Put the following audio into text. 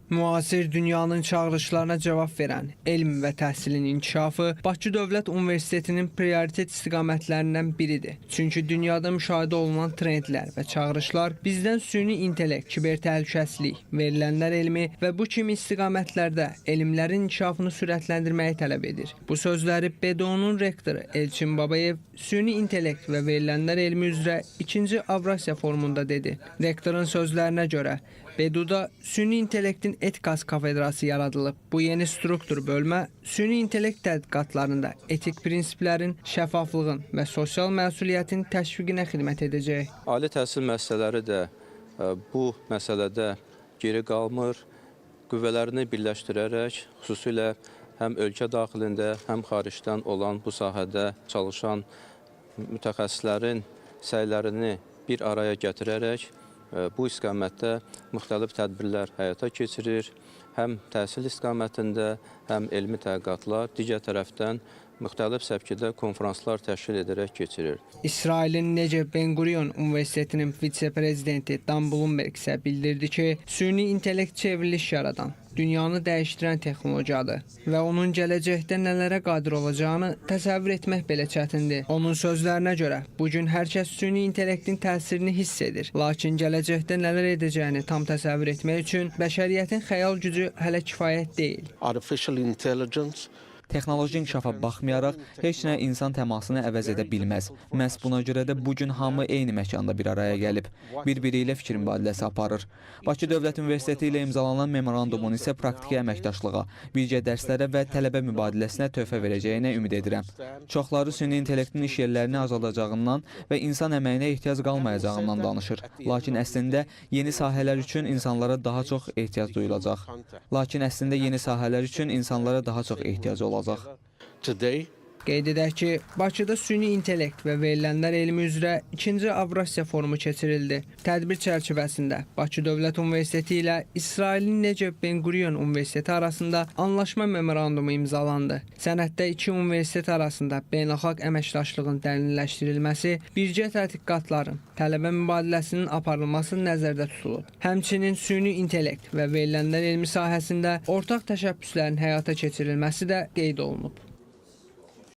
Müasir dünyanın çağırışlarına cavab verən elm və təhsilin inkişafı Bakı Dövlət Universitetinin prioritet istiqamətlərindən biridir. Çünki dünyada müşahidə olunan trendlər və çağırışlar bizdən süni intellekt, kiber təhlükəsizlik, verilənlər elmi və bu kimi istiqamətlərdə elmlərin inkişafını sürətləndirməyi tələb edir. Bu sözləri BDO-nun rektoru Elçin Babayev süni intellekt və verilənlər elmi üzrə 2-ci Avrasiya forumunda dedi. Rektorun sözlərinə görə BDO-da süni intellektin Etikas kafedrası yaradılıb. Bu yeni struktur bölmə süni intellekt tədqiqatlarında etik prinsiplərin, şəffaflığın və sosial məsuliyyətin təşviqinə xidmət edəcək. Ali təhsil müəssisələri də bu məsələdə geri qalmır, qüvvələrini birləşdirərək, xüsusilə həm ölkə daxilində, həm xaricdən olan bu sahədə çalışan mütəxəssislərin səylərini bir araya gətirərək bu istiqamətdə müxtəlif tədbirlər həyata keçirir. Həm təhsil istiqamətində, həm elmi tədqiqatlar, digər tərəfdən müxtəlif səvkidə konferanslar təşkil edərək keçirir. İsrailin Necef Ben Gurion Universitetinin vitse-prezidenti Dan Blumberg isə bildirdi ki, süni intellekt çevriliş yaradan, dünyanı dəyişdirən texnologiyadır və onun gələcəkdə nələrə qadir olacağını təsəvvür etmək belə çətindir. Onun sözlərinə görə, bugün hər kəs süni intellektin təsirini hiss edir. Lakin gələcəkdə nələr edəcəyini tam təsəvvür etmək üçün bəşəriyyətin xəyal gücü hələ kifayət deyil. Artificial intelligence Texnoloji inkişafa baxmayaraq, heç nə insan təmasını əvəz edə bilməz. Məhz buna görə də bugün hamı eyni məkanda bir araya gəlib, bir-biri ilə fikir mübadiləsi aparır. Bakı Dövlət Universiteti ilə imzalanan memorandumun isə praktiki əməkdaşlığa, birgə dərslərə və tələbə mübadiləsinə töhfə verəcəyinə ümid edirəm. Çoxları süni intellektin iş yerlərini azaldacağından və insan əməyinə ehtiyac qalmayacağından danışır. Lakin əslində yeni sahələr üçün insanlara daha çox ehtiyac duyulacaq. Qeyd edək ki, Bakıda süni intellekt və verilənlər elmi üzrə 2-ci Avrasiya forumu keçirildi. Tədbir çərçivəsində Bakı Dövlət Universiteti ilə İsrailin Necef Ben Gurion Universiteti arasında anlaşma memorandumu imzalandı. Sənəddə iki universitet arasında beynəlxalq əməkdaşlığın dərinləşdirilməsi, birgə tədqiqatların, tələbə mübadiləsinin aparılması nəzərdə tutulub. Həmçinin süni intellekt və verilənlər elmi sahəsində ortaq təşəbbüslərin həyata keçirilməsi də qeyd olunub.